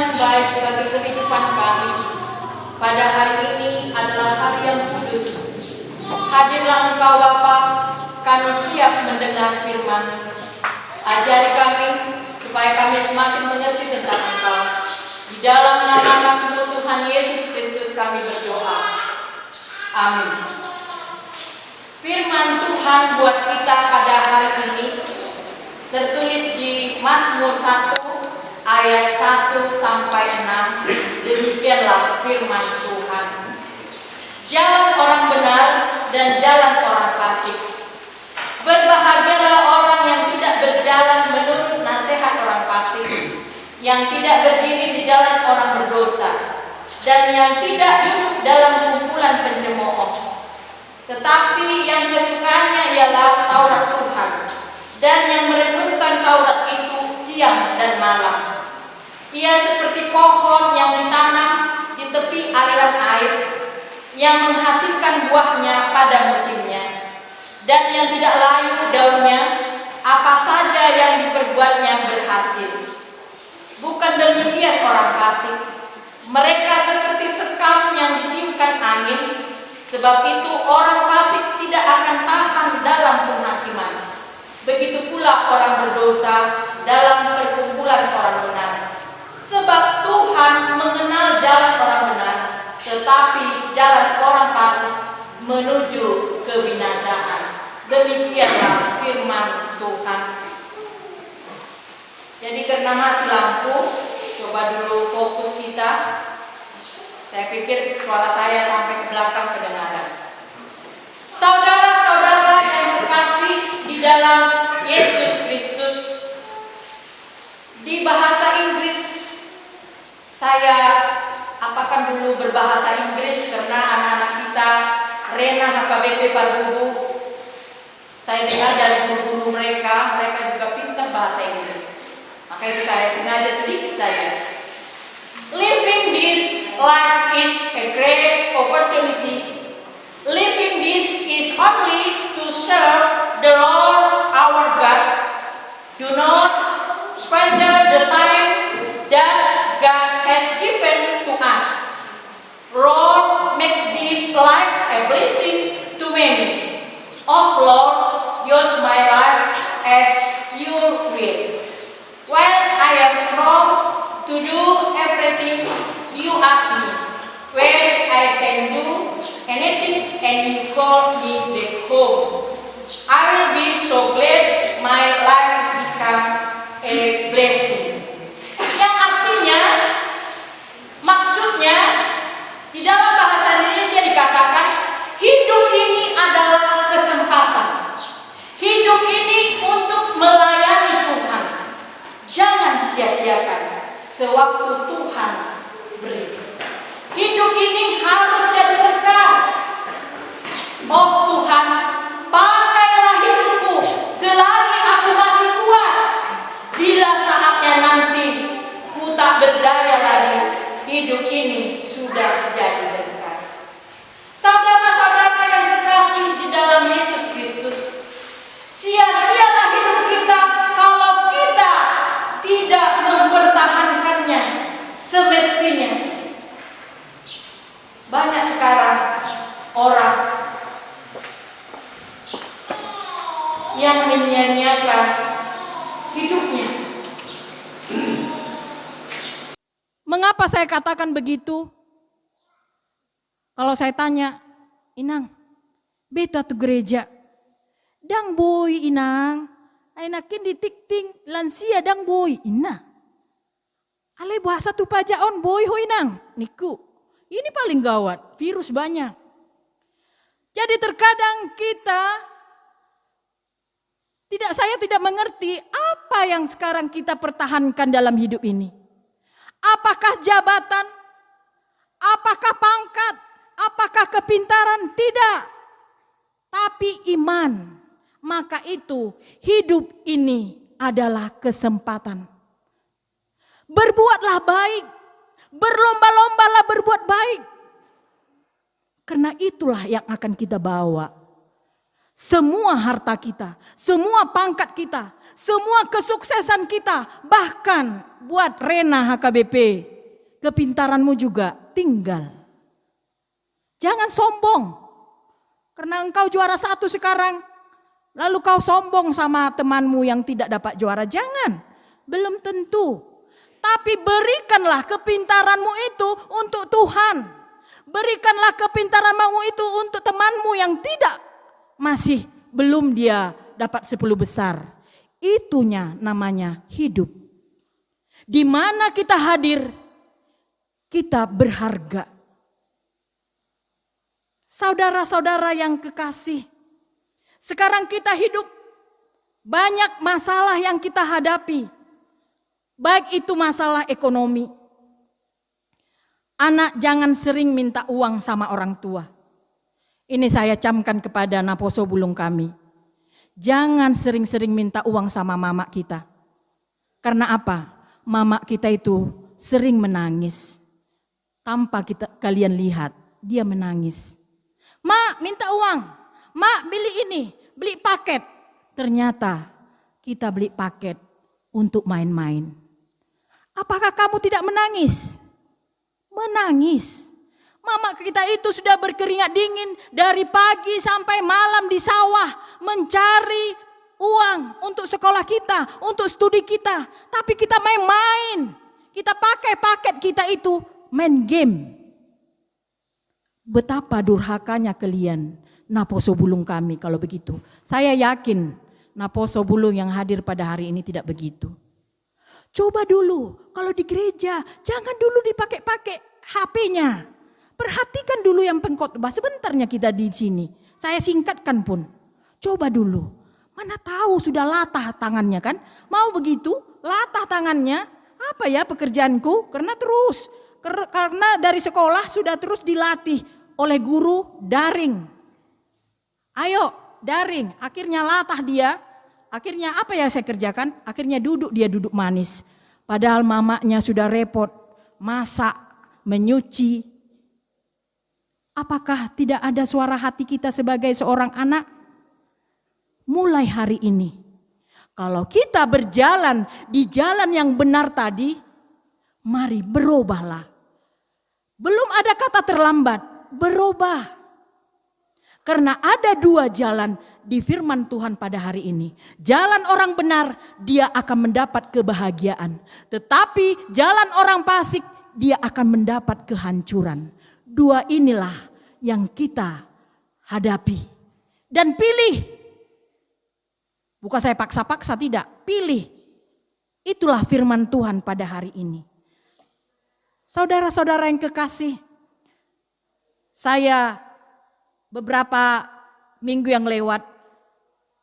yang baik bagi kehidupan kami. Pada hari ini adalah hari yang kudus. Hadirlah Engkau Bapa, kami siap mendengar firman. Ajari kami supaya kami semakin mengerti tentang Engkau. Di dalam nama Tuhan Yesus Kristus kami berdoa. Amin. Firman Tuhan buat kita pada hari ini tertulis di Mazmur 1 ayat 1 sampai 6. Demikianlah firman Tuhan. Jalan orang benar dan jalan orang fasik. Berbahagialah orang yang tidak berjalan menurut nasihat orang fasik, yang tidak berdiri di jalan orang berdosa, dan yang tidak duduk dalam kumpulan pencemooh. Tetapi yang kesukaannya ialah Taurat Tuhan, dan yang merenungkan Taurat itu siang dan malam. Ia seperti pohon yang ditanam di tepi aliran air, yang menghasilkan buahnya pada musimnya, dan yang tidak layu daunnya, apa saja yang diperbuatnya berhasil. Bukan demikian orang fasik. Mereka seperti sekam yang ditiupkan angin, sebab itu orang fasik tidak akan tahan dalam penghakiman. Begitu pula orang berdosa dalam perkumpulan orang benar. Sebab Tuhan mengenal jalan orang benar, tetapi jalan orang fasik menuju kebinasaan. Demikianlah firman Tuhan. Jadi karena mati lampu, coba dulu fokus kita. Saya pikir suara saya sampai ke belakang kedengaran. Saudara-saudara yang terkasih di dalam Yesus Kristus, di bahasa Inggris saya apakan dulu berbahasa Inggris karena anak-anak kita Rena HKBP Parbubu, saya dengar dari guru-guru mereka juga pintar bahasa Inggris. Maka itu saya sengaja sedikit saja. Living this life is a great opportunity. Living this is only to serve the Lord our God. Do not squander the time that God has given to us. Lord, make this life a blessing to many. Oh Lord, use my life as your will. While I am strong to do everything you ask me, when I can do anything and you call me back home, I will be so glad my life become a blessing. Yang artinya, maksudnya di dalam bahasa Indonesia dikatakan hidup ini adalah kesempatan. Hidup ini untuk melayani Tuhan. Jangan sia-siakan sewaktu Tuhan beri. Hidup ini harus jadi berkah. Oh Tuhan, pakailah hidupku selagi aku masih kuat. Bila saatnya nanti ku tak berdaya lagi, hidup ini sudah jadi berkah. Saudara-saudara yang terkasih di dalam Yesus Kristus, sia-sialah hidup kita kalau kita tidak mempertahankannya semestinya. Banyak sekarang orang yang menyia-nyiakan hidupnya. Mengapa saya katakan begitu? Kalau saya tanya, Inang, beta tu gereja, dang boy Inang, enakin ditikting lansia dang boy ina. Ale bahasa tu pajaon boy ho Inang, niku. Ini paling gawat, virus banyak. Jadi terkadang saya tidak mengerti apa yang sekarang kita pertahankan dalam hidup ini. Apakah jabatan? Apakah pangkat? Apakah kepintaran? Tidak. Tapi iman. Maka itu hidup ini adalah kesempatan. Berbuatlah baik. Berlomba-lombalah berbuat baik. Karena itulah yang akan kita bawa. Semua harta kita, semua pangkat kita, semua kesuksesan kita, bahkan buat Rena HKBP, kepintaranmu juga tinggal. Jangan sombong, karena engkau juara 1 sekarang, lalu kau sombong sama temanmu yang tidak dapat juara. Jangan, belum tentu. Tapi berikanlah kepintaranmu itu untuk Tuhan. Berikanlah kepintaranmu itu untuk temanmu yang masih belum dia dapat 10 besar. Itunya namanya hidup. Di mana kita hadir, kita berharga. Saudara-saudara yang kekasih, sekarang kita hidup, banyak masalah yang kita hadapi. Baik itu masalah ekonomi. Anak jangan sering minta uang sama orang tua. Ini saya camkan kepada Naposo Bulung kami. Jangan sering-sering minta uang sama mama kita. Karena apa? Mama kita itu sering menangis. Tanpa kalian lihat, dia menangis. Mak, minta uang. Mak, beli ini, beli paket. Ternyata kita beli paket untuk main-main. Apakah kamu tidak menangis? Menangis. Mama kita itu sudah berkeringat dingin dari pagi sampai malam di sawah mencari uang untuk sekolah kita, untuk studi kita. Tapi kita main-main. Kita pakai paket kita itu main game. Betapa durhakanya kalian, Naposo Bulung kami kalau begitu. Saya yakin Naposo Bulung yang hadir pada hari ini tidak begitu. Coba dulu kalau di gereja, jangan dulu dipakai-pakai HP-nya. Perhatikan dulu yang pengkhotbah, sebentarnya kita di sini. Saya singkatkan pun. Coba dulu. Mana tahu sudah latah tangannya kan? Mau begitu? Latah tangannya. Apa ya pekerjaanku? Karena dari sekolah sudah terus dilatih oleh guru daring. Ayo daring. Akhirnya latah dia. Akhirnya apa yang saya kerjakan? Akhirnya dia duduk manis. Padahal mamanya sudah repot. Masak, menyuci. Apakah tidak ada suara hati kita sebagai seorang anak? Mulai hari ini, kalau kita berjalan di jalan yang benar tadi, mari berubahlah. Belum ada kata terlambat, berubah. Karena ada 2 jalan di firman Tuhan pada hari ini. Jalan orang benar, dia akan mendapat kebahagiaan. Tetapi jalan orang fasik, dia akan mendapat kehancuran. 2 inilah yang kita hadapi. Dan pilih. Bukan saya paksa-paksa, tidak. Pilih. Itulah firman Tuhan pada hari ini. Saudara-saudara yang kekasih, saya beberapa minggu yang lewat,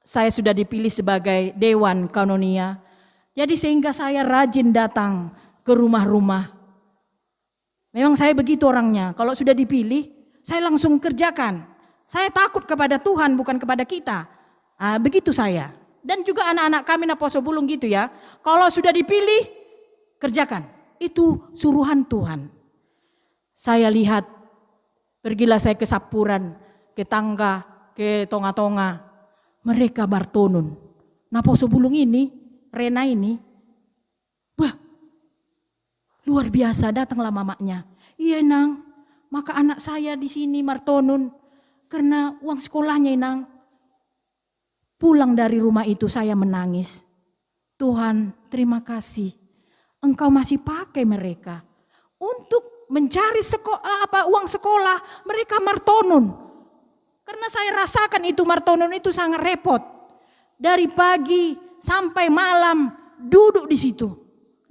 saya sudah dipilih sebagai Dewan Kanonia. Jadi sehingga saya rajin datang ke rumah-rumah. Memang saya begitu orangnya, kalau sudah dipilih, saya langsung kerjakan. Saya takut kepada Tuhan, bukan kepada kita. Begitu saya. Dan juga anak-anak kami Naposo Bulung gitu ya. Kalau sudah dipilih, kerjakan. Itu suruhan Tuhan. Saya lihat, pergilah saya ke Sapuran, ke Tangga, ke Tonga-Tonga. Mereka Bartonun. Naposo Bulung ini, Rena ini, wah, luar biasa, datanglah mamanya. Iya Nang, maka anak saya di sini Martonun, karena uang sekolahnya Nang. Pulang dari rumah itu saya menangis. Tuhan, terima kasih. Engkau masih pakai mereka untuk mencari uang sekolah mereka Martonun. Karena saya rasakan itu Martonun itu sangat repot. Dari pagi sampai malam duduk di situ.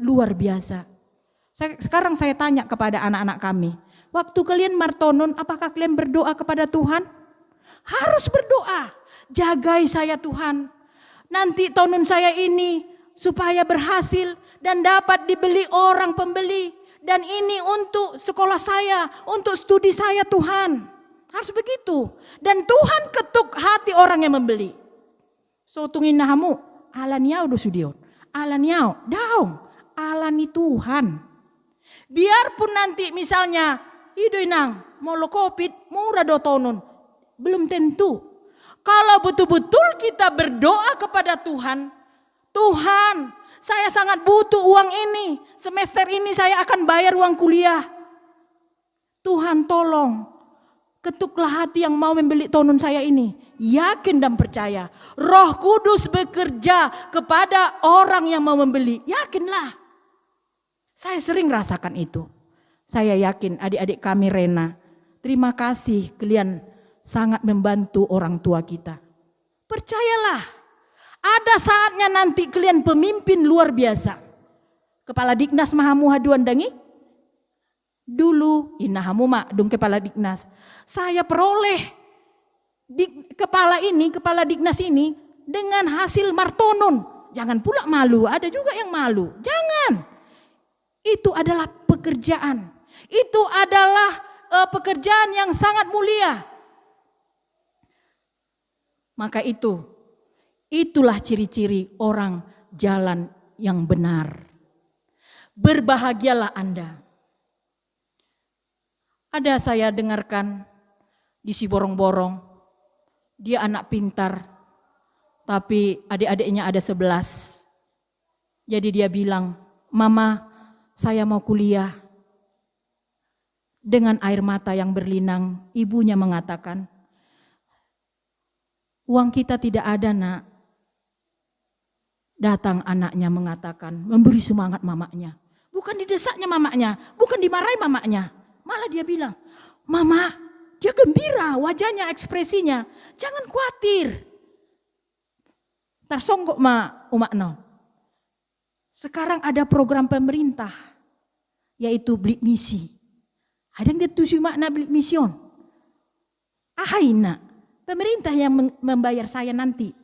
Luar biasa. Sekarang saya tanya kepada anak-anak kami. Waktu kalian Martonun, apakah kalian berdoa kepada Tuhan? Harus berdoa. Jagai saya Tuhan. Nanti tonun saya ini supaya berhasil dan dapat dibeli orang pembeli. Dan ini untuk sekolah saya, untuk studi saya Tuhan. Harus begitu. Dan Tuhan ketuk hati orang yang membeli. So tungin nahamu, alaniau do sudion. Alaniau, daung, alani Tuhan. Biarpun nanti misalnya, idoi nang, mau lo COVID, murah do tonun. Belum tentu. Kalau betul-betul kita berdoa kepada Tuhan, Tuhan, saya sangat butuh uang ini. Semester ini saya akan bayar uang kuliah. Tuhan tolong, ketuklah hati yang mau membeli tonun saya ini. Yakin dan percaya, Roh Kudus bekerja kepada orang yang mau membeli. Yakinlah. Saya sering rasakan itu. Saya yakin adik-adik kami Rena, terima kasih kalian sangat membantu orang tua kita. Percayalah, ada saatnya nanti kalian pemimpin luar biasa. Kepala Dignas Mahamu haduan dangi. Dulu inahamu mak dung kepala Dignas. Saya peroleh kepala Dignas ini dengan hasil martonon. Jangan pula malu, ada juga yang malu. Jangan. Itu adalah pekerjaan. Itu adalah pekerjaan yang sangat mulia. Maka itulah ciri-ciri orang jalan yang benar. Berbahagialah Anda. Ada saya dengarkan di Siborong-borong, dia anak pintar, tapi adik-adiknya ada 11. Jadi dia bilang, Mama, saya mau kuliah. Dengan air mata yang berlinang, ibunya mengatakan, uang kita tidak ada nak. Datang anaknya mengatakan, memberi semangat mamanya. Bukan didesaknya mamanya, bukan dimarahi mamanya. Malah dia bilang, Mama, dia gembira, wajahnya, ekspresinya. Jangan khawatir. Tarsonggok ma umakno. Sekarang ada program pemerintah, yaitu Bilik Misi. Ada yang dituju makna Bilik Mision. Ahaina, pemerintah yang membayar saya nanti.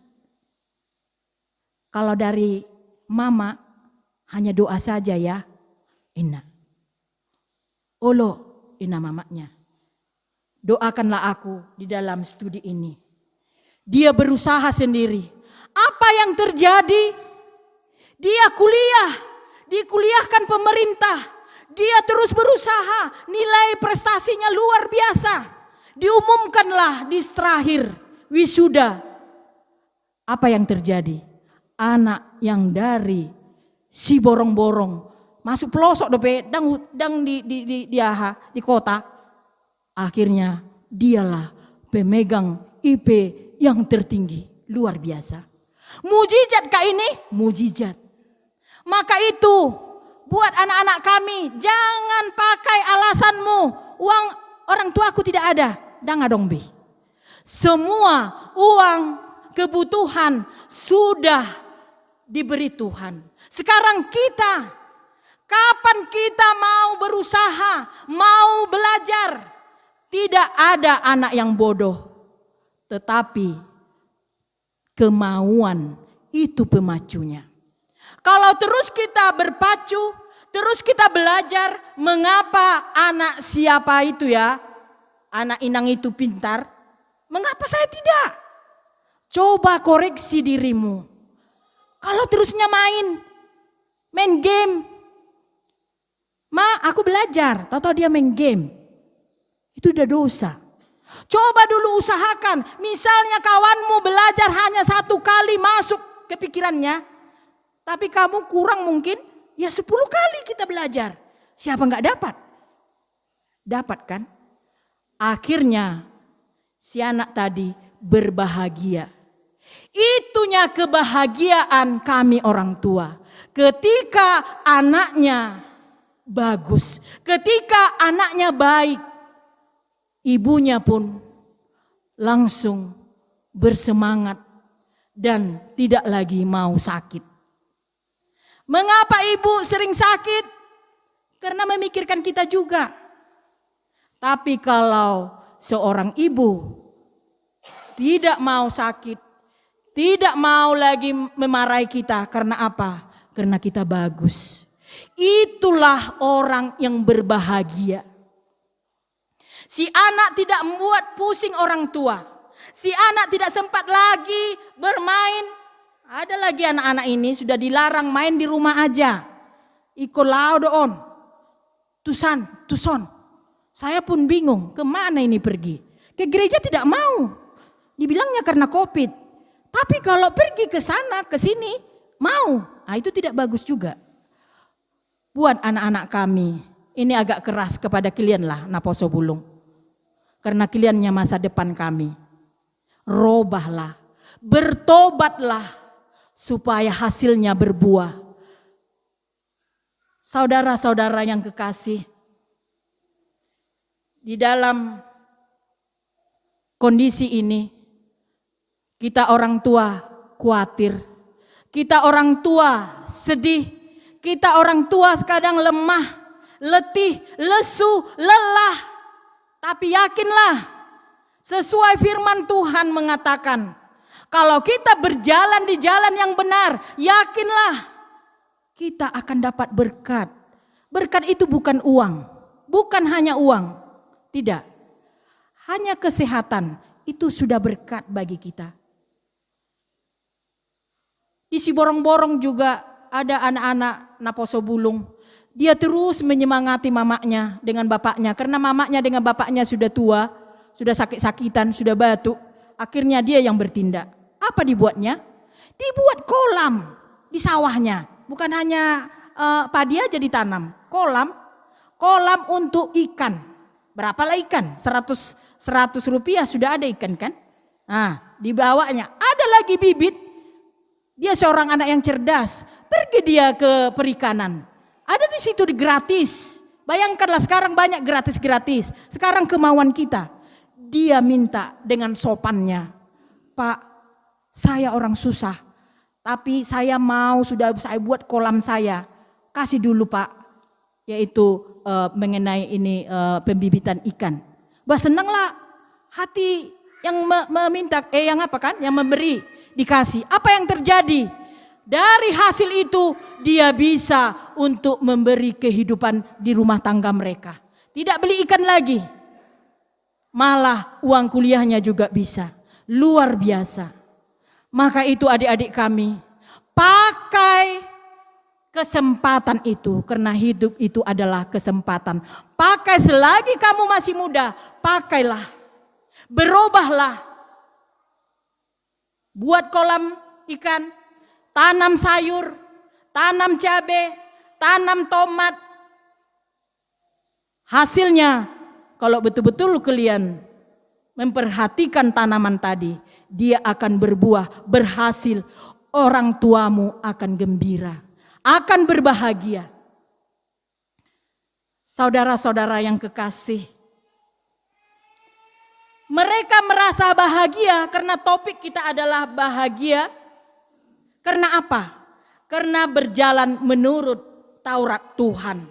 Kalau dari Mama, hanya doa saja ya. Ina. Olo, ina mamanya. Doakanlah aku di dalam studi ini. Dia berusaha sendiri. Apa yang terjadi? Dia kuliah, dikuliahkan pemerintah. Dia terus berusaha, nilai prestasinya luar biasa. Diumumkanlah di terakhir wisuda. Apa yang terjadi? Anak yang dari Siborong-borong masuk pelosok dope dang di kota. Akhirnya dialah pemegang IP yang tertinggi, luar biasa. Mujizat kah ini? Mujizat. Maka itu buat anak-anak kami, jangan pakai alasanmu, uang orang tuaku tidak ada. Dang adong bi. Semua uang kebutuhan sudah diberi Tuhan. Sekarang kita, kapan kita mau berusaha, mau belajar? Tidak ada anak yang bodoh. Tetapi kemauan itu pemacunya. Kalau terus kita berpacu, terus kita belajar, mengapa anak siapa itu ya, anak Inang itu pintar, mengapa saya tidak? Coba koreksi dirimu. Kalau terusnya main game, Ma aku belajar, tahu dia main game, itu udah dosa. Coba dulu usahakan, misalnya kawanmu belajar hanya 1 kali masuk ke pikirannya, tapi kamu kurang mungkin, ya 10 kali kita belajar. Siapa enggak dapat? Dapat kan? Akhirnya si anak tadi berbahagia. Itunya kebahagiaan kami orang tua. Ketika anaknya bagus, ketika anaknya baik, ibunya pun langsung bersemangat dan tidak lagi mau sakit. Mengapa ibu sering sakit? Karena memikirkan kita juga. Tapi kalau seorang ibu tidak mau sakit, tidak mau lagi memarahi kita, karena apa? Karena kita bagus. Itulah orang yang berbahagia. Si anak tidak membuat pusing orang tua. Si anak tidak sempat lagi bermain. Ada lagi anak-anak ini sudah dilarang main di rumah aja. Iko laudoon. Tuson. Saya pun bingung kemana ini pergi. Ke gereja tidak mau. Dibilangnya karena COVID. Tapi kalau pergi ke sana ke sini Mau. Nah, itu tidak bagus juga. Buat anak-anak kami, ini agak keras kepada kalian lah, Naposo Bulung. Karena kaliannya masa depan kami. Robahlah, bertobatlah supaya hasilnya berbuah. Saudara-saudara yang kekasih, di dalam kondisi ini, kita orang tua khawatir, kita orang tua sedih, kita orang tua kadang lemah, letih, lesu, lelah. Tapi yakinlah, sesuai firman Tuhan mengatakan, kalau kita berjalan di jalan yang benar, yakinlah kita akan dapat berkat. Berkat itu bukan uang, bukan hanya uang. Tidak, hanya kesehatan itu sudah berkat bagi kita. Di Siborong-borong juga ada anak-anak Naposo Bulung. Dia terus menyemangati mamanya dengan bapaknya. Karena mamanya dengan bapaknya sudah tua, sudah sakit-sakitan, sudah batuk. Akhirnya dia yang bertindak. Apa dibuatnya? Dibuat kolam di sawahnya. Bukan hanya padi aja ditanam. Kolam untuk ikan. Berapalah ikan? 100 rupiah sudah ada ikan kan? Nah, dibawanya ada lagi bibit. Dia seorang anak yang cerdas. Pergi dia ke perikanan. Ada di situ gratis. Bayangkanlah sekarang banyak gratis-gratis. Sekarang kemauan kita. Dia minta dengan sopannya. Pak, saya orang susah. Tapi saya mau sudah saya buat kolam saya. Kasih dulu Pak. Yaitu mengenai ini pembibitan ikan. Bah senanglah hati yang meminta, yang apa kan? Yang memberi dikasih. Apa yang terjadi? Dari hasil itu dia bisa untuk memberi kehidupan di rumah tangga mereka. Tidak beli ikan lagi. Malah uang kuliahnya juga bisa. Luar biasa. Maka itu adik-adik kami, pakai kesempatan itu, karena hidup itu adalah kesempatan. Pakai selagi kamu masih muda, pakailah. Berubahlah. Buat kolam ikan, tanam sayur, tanam cabai, tanam tomat. Hasilnya, kalau betul-betul kalian memperhatikan tanaman tadi, dia akan berbuah, berhasil. Orang tuamu akan gembira, akan berbahagia. Saudara-saudara yang kekasih, mereka merasa bahagia karena topik kita adalah bahagia. Karena apa? Karena berjalan menurut Taurat Tuhan.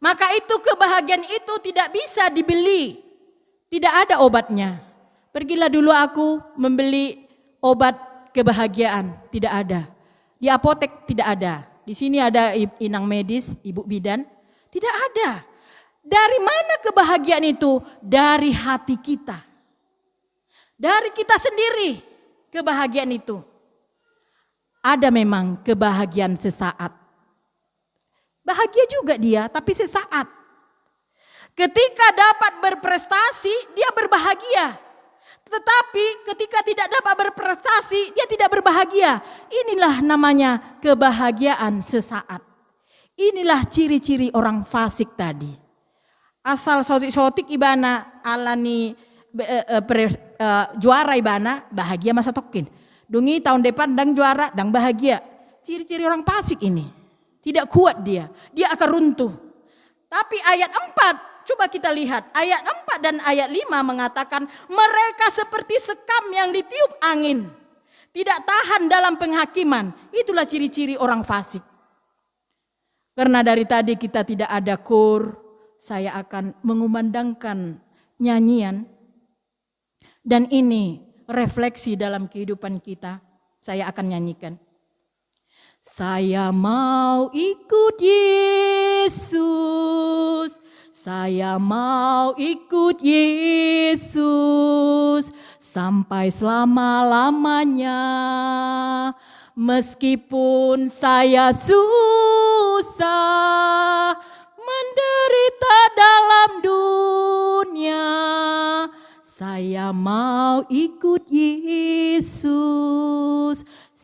Maka itu kebahagiaan itu tidak bisa dibeli. Tidak ada obatnya. Pergilah dulu aku membeli obat kebahagiaan. Tidak ada. Di apotek tidak ada. Di sini ada inang medis, ibu bidan. Tidak ada. Dari mana kebahagiaan itu? Dari hati kita. Dari kita sendiri kebahagiaan itu. Ada memang kebahagiaan sesaat. Bahagia juga dia, tapi sesaat. Ketika dapat berprestasi, dia berbahagia. Tetapi ketika tidak dapat berprestasi, dia tidak berbahagia. Inilah namanya kebahagiaan sesaat. Inilah ciri-ciri orang fasik tadi. Asal sotik-sotik ibana alani juara ibana, bahagia masa tokin. Dungi tahun depan dang juara, dang bahagia. Ciri-ciri orang fasik ini. Tidak kuat dia akan runtuh. Tapi ayat 4, coba kita lihat. Ayat 4 dan ayat 5 mengatakan mereka seperti sekam yang ditiup angin. Tidak tahan dalam penghakiman. Itulah ciri-ciri orang fasik. Karena dari tadi kita tidak ada kur, saya akan mengumandangkan nyanyian. Dan ini refleksi dalam kehidupan kita. Saya akan nyanyikan. Saya mau ikut Yesus. Saya mau ikut Yesus sampai selama-lamanya. Meskipun saya susah menderita dalam dunia, saya mau ikut Yesus.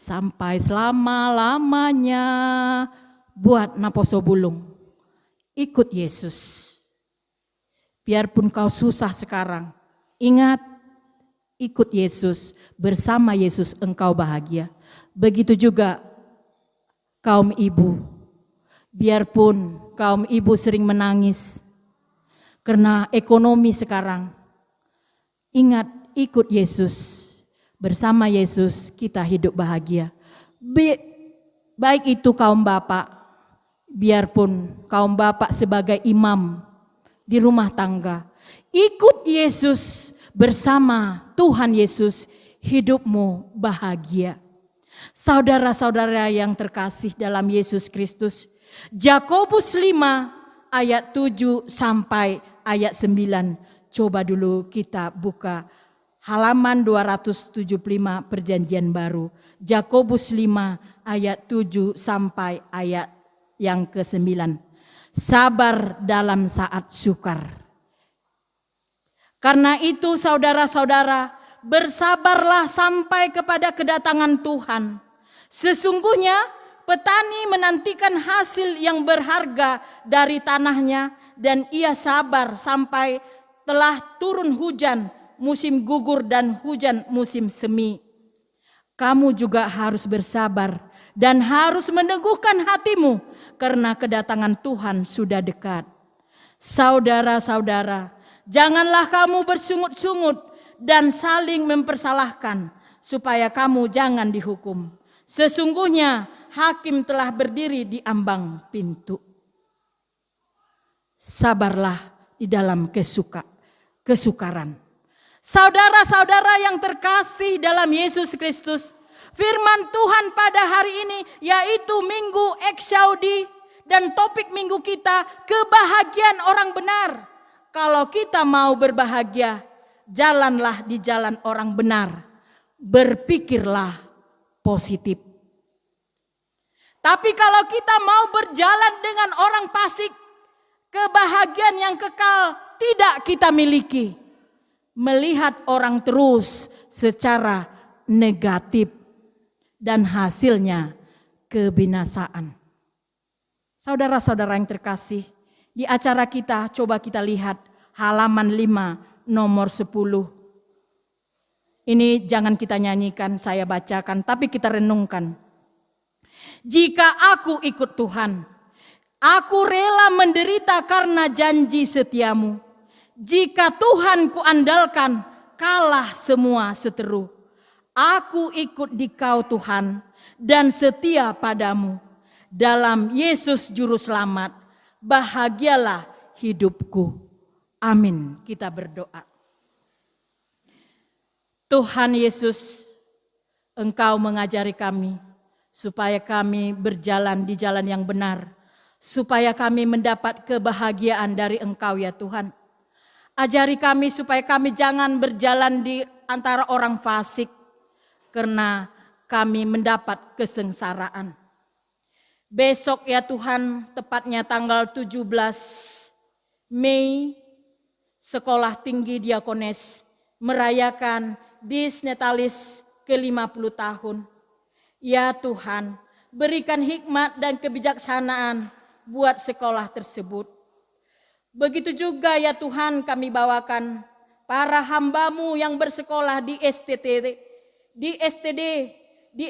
sampai selama-lamanya. Buat naposo bulung, ikut Yesus. Biarpun kau susah sekarang, ingat, ikut Yesus. Bersama Yesus engkau bahagia. Begitu juga kaum ibu. Biarpun kaum ibu sering menangis karena ekonomi sekarang, ingat, ikut Yesus. Bersama Yesus kita hidup bahagia. Baik itu kaum bapak, biarpun kaum bapak sebagai imam di rumah tangga, ikut Yesus. Bersama Tuhan Yesus hidupmu bahagia. Saudara-saudara yang terkasih dalam Yesus Kristus, Yakobus 5 ayat 7 sampai ayat 9. Coba dulu kita buka halaman 275 Perjanjian Baru. Yakobus 5 ayat 7 sampai ayat yang ke-9. Sabar dalam saat sukar. Karena itu saudara-saudara, bersabarlah sampai kepada kedatangan Tuhan. Sesungguhnya petani menantikan hasil yang berharga dari tanahnya, dan ia sabar sampai telah turun hujan musim gugur dan hujan musim semi. Kamu juga harus bersabar dan harus meneguhkan hatimu, karena kedatangan Tuhan sudah dekat. Saudara-saudara, janganlah kamu bersungut-sungut dan saling mempersalahkan, supaya kamu jangan dihukum. Sesungguhnya hakim telah berdiri di ambang pintu. Sabarlah di dalam kesukaran. Saudara-saudara yang terkasih dalam Yesus Kristus, firman Tuhan pada hari ini yaitu Minggu Eksaudi, dan topik minggu kita kebahagiaan orang benar. Kalau kita mau berbahagia, jalanlah di jalan orang benar. Berpikirlah positif. Tapi kalau kita mau berjalan dengan orang fasik, kebahagiaan yang kekal tidak kita miliki. Melihat orang terus secara negatif dan hasilnya kebinasaan. Saudara-saudara yang terkasih, di acara kita coba kita lihat halaman 5 nomor 10. Ini jangan kita nyanyikan, saya bacakan, tapi kita renungkan. Jika aku ikut Tuhan, aku rela menderita karena janji setiamu. Jika Tuhan kuandalkan, kalah semua seteru. Aku ikut di Kau Tuhan dan setia padamu. Dalam Yesus Juru Selamat, bahagialah hidupku. Amin. Kita berdoa. Tuhan Yesus, Engkau mengajari kami supaya kami berjalan di jalan yang benar, supaya kami mendapat kebahagiaan dari Engkau ya Tuhan. Ajari kami supaya kami jangan berjalan di antara orang fasik, karena kami mendapat kesengsaraan. Besok ya Tuhan, tepatnya tanggal 17 Mei, Sekolah Tinggi Diakones merayakan Dies Natalis ke-50 tahun. Ya Tuhan, berikan hikmat dan kebijaksanaan buat sekolah tersebut. Begitu juga ya Tuhan, kami bawakan para hamba-Mu yang bersekolah di STD, di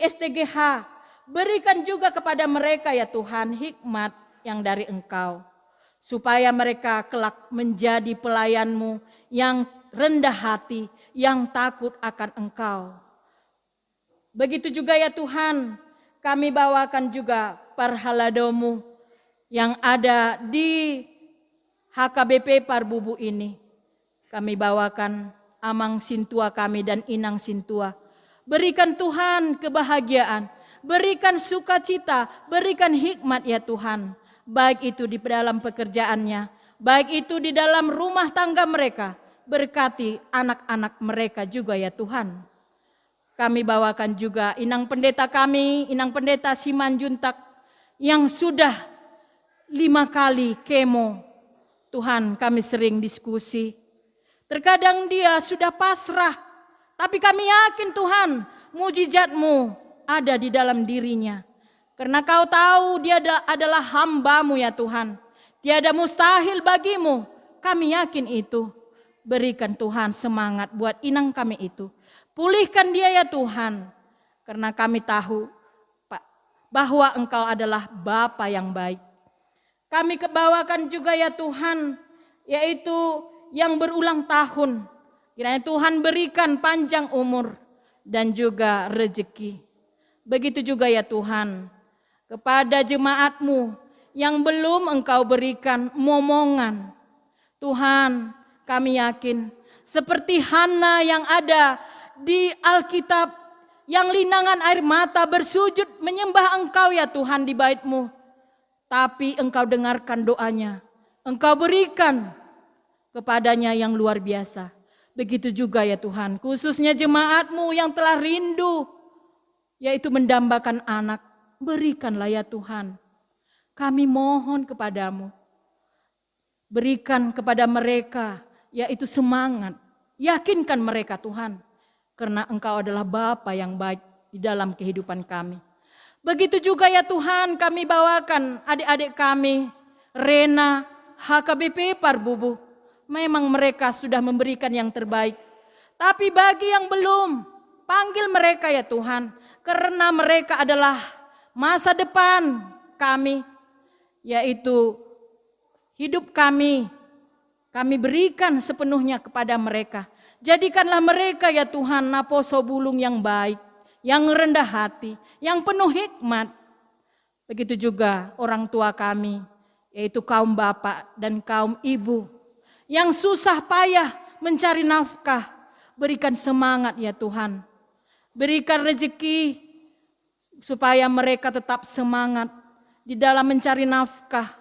STGH. Berikan juga kepada mereka ya Tuhan hikmat yang dari Engkau, supaya mereka kelak menjadi pelayan-Mu yang rendah hati, yang takut akan Engkau. Begitu juga ya Tuhan, kami bawakan juga Parhalado-Mu yang ada di HKBP Parbubu ini. Kami bawakan Amang Sintua kami dan Inang Sintua. Berikan Tuhan kebahagiaan, berikan sukacita, berikan hikmat ya Tuhan. Baik itu di dalam pekerjaannya, baik itu di dalam rumah tangga mereka. Berkati anak-anak mereka juga ya Tuhan. Kami bawakan juga Inang Pendeta kami, Inang Pendeta Simanjuntak yang sudah 5 kali kemo. Tuhan, kami sering diskusi. Terkadang dia sudah pasrah, tapi kami yakin Tuhan, mujizat-Mu ada di dalam dirinya. Karena Kau tahu dia adalah hamba-Mu ya Tuhan. Tiada mustahil bagimu. Kami yakin itu. Berikan Tuhan semangat buat inang kami itu. Pulihkan dia ya Tuhan. Karena kami tahu Pak, bahwa Engkau adalah Bapa yang baik. Kami kebawakan juga ya Tuhan, yaitu yang berulang tahun. Kiranya Tuhan berikan panjang umur dan juga rezeki. Begitu juga ya Tuhan, kepada jemaat-Mu yang belum Engkau berikan momongan. Tuhan, kami yakin seperti Hana yang ada di Alkitab, yang linangan air mata bersujud menyembah Engkau ya Tuhan di bait-Mu. Tapi Engkau dengarkan doanya, Engkau berikan kepadanya yang luar biasa. Begitu juga ya Tuhan, khususnya jemaat-Mu yang telah rindu, yaitu mendambakan anak. Berikanlah ya Tuhan, kami mohon kepadamu. Berikan kepada mereka, yaitu semangat. Yakinkan mereka Tuhan, karena Engkau adalah Bapa yang baik di dalam kehidupan kami. Begitu juga ya Tuhan, kami bawakan adik-adik kami, Rena, HKBP Parbubu. Memang mereka sudah memberikan yang terbaik. Tapi bagi yang belum, panggil mereka ya Tuhan. Karena mereka adalah masa depan kami, yaitu hidup kami. Kami berikan sepenuhnya kepada mereka. Jadikanlah mereka ya Tuhan naposo bulung yang baik, yang rendah hati, yang penuh hikmat. Begitu juga orang tua kami, yaitu kaum bapak dan kaum ibu, yang susah payah mencari nafkah. Berikan semangat ya Tuhan. Berikan rezeki supaya mereka tetap semangat di dalam mencari nafkah.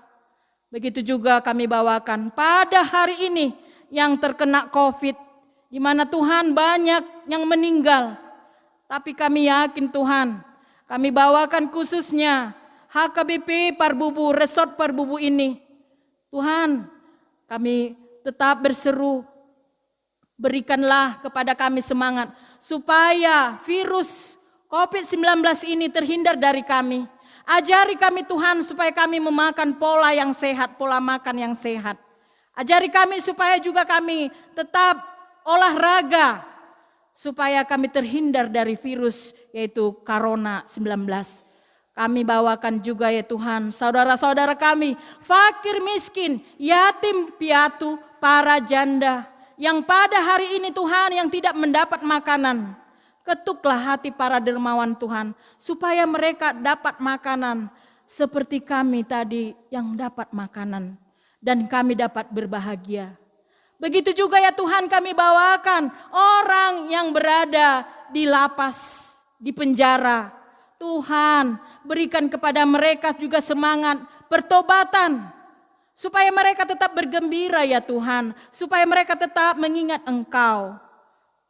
Begitu juga kami bawakan pada hari ini yang terkena COVID, di mana Tuhan banyak yang meninggal. Tapi kami yakin Tuhan, kami bawakan khususnya HKBP Parbubu, Resort Parbubu ini. Tuhan, kami tetap berseru, berikanlah kepada kami semangat supaya virus COVID-19 ini terhindar dari kami. Ajari kami Tuhan supaya kami memakan pola yang sehat, pola makan yang sehat. Ajari kami supaya juga kami tetap olahraga supaya kami terhindar dari virus yaitu Corona 19. Kami bawakan juga ya Tuhan saudara-saudara kami, fakir miskin, yatim piatu, para janda yang pada hari ini Tuhan yang tidak mendapat makanan. Ketuklah hati para dermawan Tuhan supaya mereka dapat makanan seperti kami tadi yang dapat makanan dan kami dapat berbahagia. Begitu juga ya Tuhan kami bawakan orang yang berada di lapas, di penjara. Tuhan berikan kepada mereka juga semangat pertobatan supaya mereka tetap bergembira ya Tuhan, supaya mereka tetap mengingat Engkau.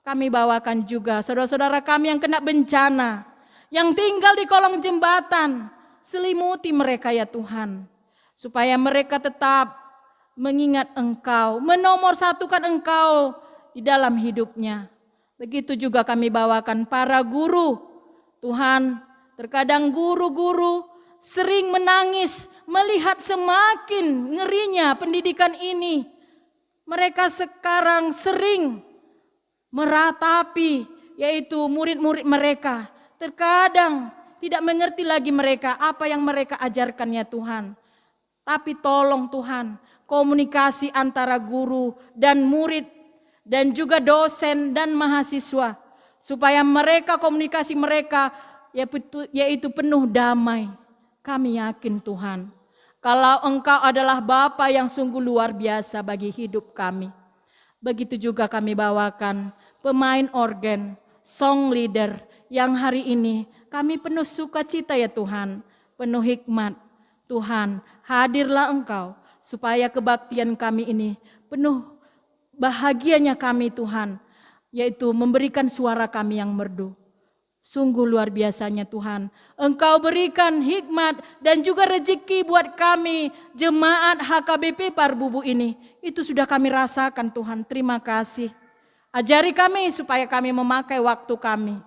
Kami bawakan juga saudara-saudara kami yang kena bencana, yang tinggal di kolong jembatan, selimuti mereka ya Tuhan, supaya mereka tetap mengingat Engkau, menomorsatukan Engkau di dalam hidupnya. Begitu juga kami bawakan para guru. Tuhan, terkadang guru-guru sering menangis melihat semakin ngerinya pendidikan ini. Mereka sekarang sering meratapi yaitu murid-murid mereka. Terkadang tidak mengerti lagi mereka apa yang mereka ajarkan ya Tuhan. Tapi tolong Tuhan, komunikasi antara guru dan murid dan juga dosen dan mahasiswa. Supaya mereka komunikasi mereka yaitu penuh damai. Kami yakin Tuhan, kalau Engkau adalah Bapa yang sungguh luar biasa bagi hidup kami. Begitu juga kami bawakan pemain organ, song leader yang hari ini kami penuh sukacita ya Tuhan, penuh hikmat. Tuhan, hadirlah Engkau supaya kebaktian kami ini penuh bahagianya kami Tuhan, yaitu memberikan suara kami yang merdu. Sungguh luar biasanya Tuhan, Engkau berikan hikmat dan juga rezeki buat kami jemaat HKBP Parbubu ini. Itu sudah kami rasakan Tuhan, terima kasih. Ajari kami supaya kami memakai waktu kami.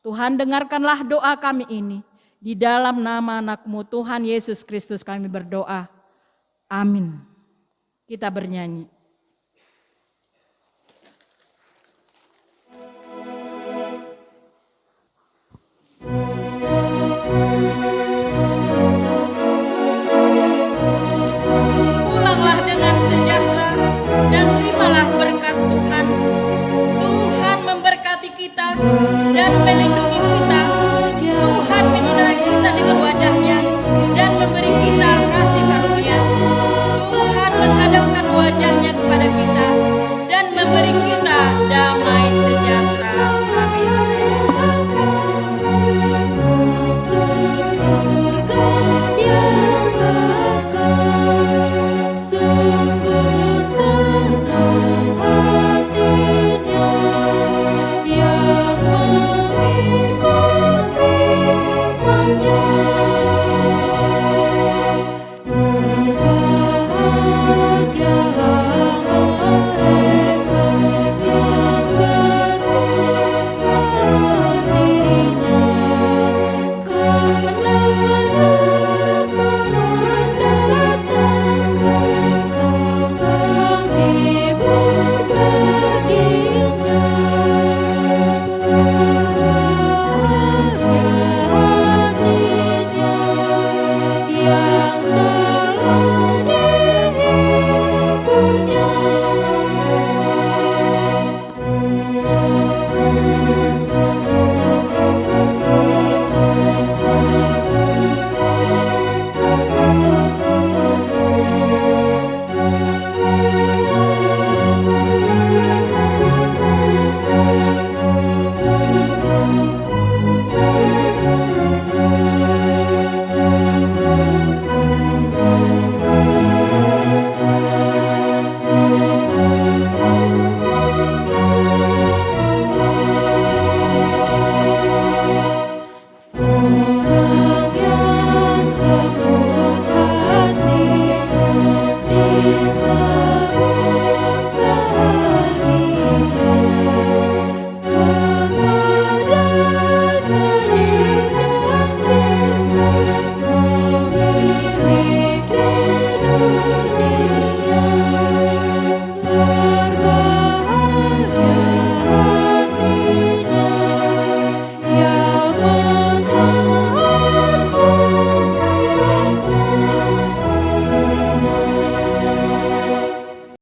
Tuhan dengarkanlah doa kami ini. Di dalam nama anak-Mu Tuhan Yesus Kristus kami berdoa. Amin. Kita bernyanyi. Pulanglah dengan sejahtera dan terimalah berkat Tuhan. Tuhan memberkati kita dan melindungi kita